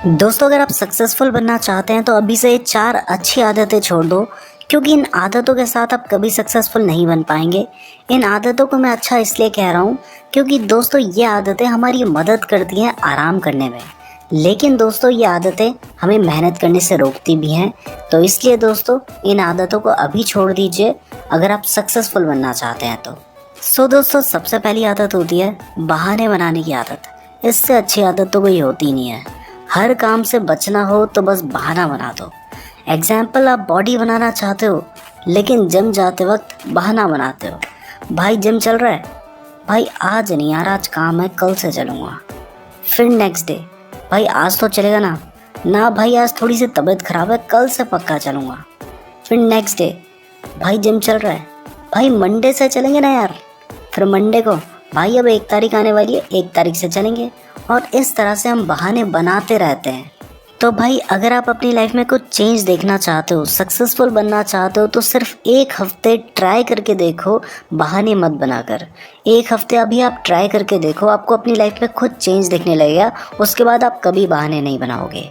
दोस्तों, अगर आप सक्सेसफुल बनना चाहते हैं तो अभी से ये 4 अच्छी आदतें छोड़ दो, क्योंकि इन आदतों के साथ आप कभी सक्सेसफुल नहीं बन पाएंगे। इन आदतों को मैं अच्छा इसलिए कह रहा हूँ क्योंकि दोस्तों ये आदतें हमारी मदद करती हैं आराम करने में, लेकिन दोस्तों ये आदतें हमें मेहनत करने से रोकती भी हैं। तो इसलिए दोस्तों इन आदतों को अभी छोड़ दीजिए अगर आप सक्सेसफुल बनना चाहते हैं तो। दोस्तों, सबसे पहली आदत होती है बहाने बनाने की आदत। इससे अच्छी आदत तो कोई होती नहीं है। हर काम से बचना हो तो बस बहाना बना दो। एग्जाम्पल, आप बॉडी बनाना चाहते हो लेकिन जिम जाते वक्त बहाना बनाते हो। भाई जिम चल रहा है, भाई आज नहीं यार, आज काम है, कल से चलूँगा। फिर नेक्स्ट डे, भाई आज तो चलेगा ना, ना भाई आज थोड़ी सी तबीयत खराब है, कल से पक्का चलूँगा। फिर नेक्स्ट डे, भाई जिम चल रहा है, भाई मंडे से चलेंगे ना यार। फिर मंडे को, भाई अब 1 तारीख आने वाली है, 1 तारीख से चलेंगे। और इस तरह से हम बहाने बनाते रहते हैं। तो भाई अगर आप अपनी लाइफ में कुछ चेंज देखना चाहते हो, सक्सेसफुल बनना चाहते हो, तो सिर्फ 1 हफ्ते ट्राई करके देखो, बहाने मत बनाकर। 1 हफ्ते अभी आप ट्राई करके देखो, आपको अपनी लाइफ में खुद चेंज दिखने लगेगा। उसके बाद आप कभी बहाने नहीं बनाओगे।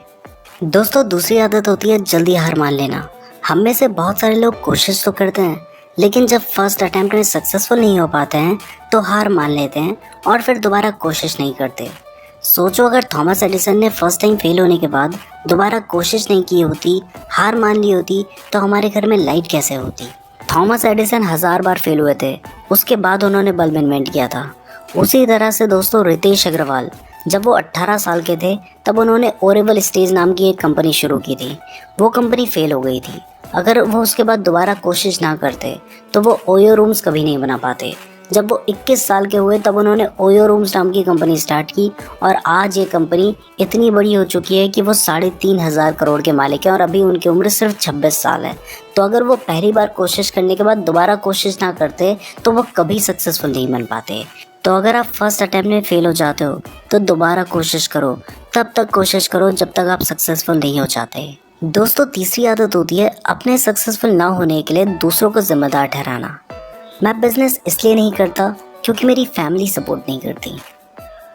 दोस्तों, दूसरी आदत होती है जल्दी हार मान लेना। हम में से बहुत सारे लोग कोशिश तो करते हैं, लेकिन जब फर्स्ट अटेम्प्ट में सक्सेसफुल नहीं हो पाते हैं तो हार मान लेते हैं और फिर दोबारा कोशिश नहीं करते। सोचो, अगर थॉमस एडिसन ने फर्स्ट टाइम फेल होने के बाद दोबारा कोशिश नहीं की होती, हार मान ली होती, तो हमारे घर में लाइट कैसे होती। थॉमस एडिसन 1000 बार फेल हुए थे, उसके बाद उन्होंने बल्ब इन्वेंट किया था। उसी तरह से दोस्तों रितेश अग्रवाल, जब वो 18 साल के थे तब उन्होंने ओरेबल स्टेज नाम की एक कंपनी शुरू की थी। वो कंपनी फेल हो गई थी। अगर वो उसके बाद दोबारा कोशिश ना करते तो वो ओयो रूम्स कभी नहीं बना पाते। जब वो 21 साल के हुए तब उन्होंने ओयो रूम्स नाम की कंपनी स्टार्ट की और आज ये कंपनी इतनी बड़ी हो चुकी है कि वो 3,500 करोड़ के मालिक हैं और अभी उनकी उम्र सिर्फ 26 साल है। तो अगर वो पहली बार कोशिश करने के बाद दोबारा कोशिश ना करते तो वो कभी सक्सेसफुल नहीं बन पाते। तो अगर आप फर्स्ट अटेम्प्ट में फेल हो जाते हो तो दोबारा कोशिश करो, तब तक कोशिश करो जब तक आप सक्सेसफुल नहीं हो जाते। दोस्तों, तीसरी आदत होती है अपने सक्सेसफुल ना होने के लिए दूसरों को जिम्मेदार ठहराना। मैं बिजनेस इसलिए नहीं करता क्योंकि मेरी फैमिली सपोर्ट नहीं करती।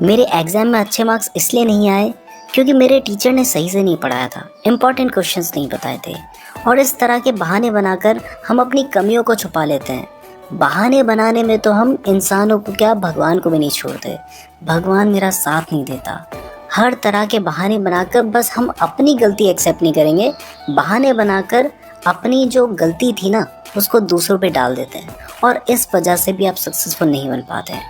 मेरे एग्जाम में अच्छे मार्क्स इसलिए नहीं आए क्योंकि मेरे टीचर ने सही से नहीं पढ़ाया था, इंपॉर्टेंट क्वेश्चंस नहीं बताए थे। और इस तरह के बहाने बनाकर हम अपनी कमियों को छुपा लेते हैं। बहाने बनाने में तो हम इंसानों को क्या, भगवान को भी नहीं छोड़ते। भगवान मेरा साथ नहीं देता। हर तरह के बहाने बनाकर बस हम अपनी गलती एक्सेप्ट नहीं करेंगे, बहाने बनाकर अपनी जो गलती थी ना उसको दूसरों पे डाल देते हैं और इस वजह से भी आप सक्सेसफुल नहीं बन पाते हैं।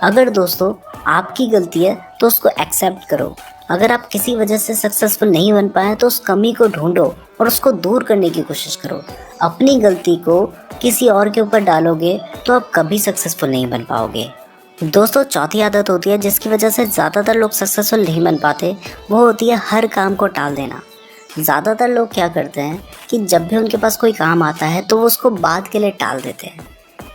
अगर दोस्तों आपकी गलती है तो उसको एक्सेप्ट करो। अगर आप किसी वजह से सक्सेसफुल नहीं बन पाए तो उस कमी को ढूंढो और उसको दूर करने की कोशिश करो। अपनी गलती को किसी और के ऊपर डालोगे तो आप कभी सक्सेसफुल नहीं बन पाओगे। दोस्तों, चौथी आदत होती है जिसकी वजह से ज़्यादातर लोग सक्सेसफुल नहीं बन पाते, वो होती है हर काम को टाल देना। ज़्यादातर लोग क्या करते हैं कि जब भी उनके पास कोई काम आता है तो वो उसको बाद के लिए टाल देते हैं।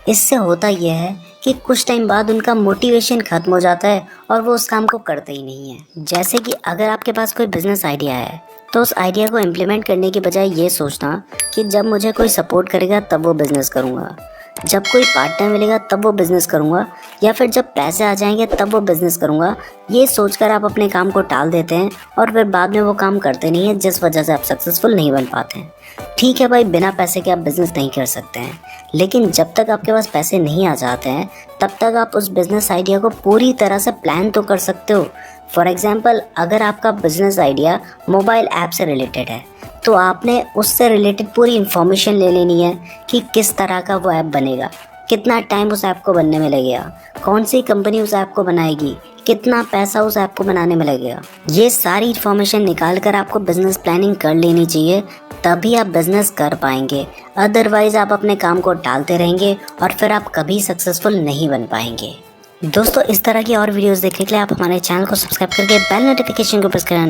इससे होता यह है कि कुछ टाइम बाद उनका मोटिवेशन ख़त्म हो जाता है और वो उस काम को करते ही नहीं है। जैसे कि अगर आपके पास कोई बिज़नेस आइडिया है तो उस आइडिया को इम्प्लीमेंट करने के बजाय ये सोचना कि जब मुझे कोई सपोर्ट करेगा तब वो बिज़नेस करूँगा, जब कोई पार्टनर मिलेगा तब वो बिज़नेस करूँगा, या फिर जब पैसे आ जाएंगे तब वो बिज़नेस करूँगा, ये सोचकर आप अपने काम को टाल देते हैं और फिर बाद में वो काम करते नहीं हैं, जिस वजह से आप सक्सेसफुल नहीं बन पाते हैं। ठीक है भाई, बिना पैसे के आप बिज़नेस नहीं कर सकते हैं, लेकिन जब तक आपके पास पैसे नहीं आ जाते हैं तब तक आप उस बिज़नेस आइडिया को पूरी तरह से प्लान तो कर सकते हो। फॉर एग्ज़ाम्पल, अगर आपका बिज़नेस आइडिया मोबाइल ऐप से रिलेटेड है तो आपने उससे रिलेटेड पूरी इन्फॉर्मेशन ले लेनी है कि किस तरह का वो ऐप बनेगा, कितना टाइम उस ऐप को बनने में लगेगा, कौन सी कंपनी उस ऐप को बनाएगी, कितना पैसा उस ऐप को बनाने में लगेगा। ये सारी इन्फॉर्मेशन निकाल कर आपको बिज़नेस प्लानिंग कर लेनी चाहिए, तभी आप बिज़नेस कर पाएंगे। अदरवाइज़ आप अपने काम को टालते रहेंगे और फिर आप कभी सक्सेसफुल नहीं बन पाएंगे। दोस्तों, इस तरह की और वीडियोस देखने के लिए आप हमारे चैनल को सब्सक्राइब करके बेल नोटिफिकेशन को प्रेस करना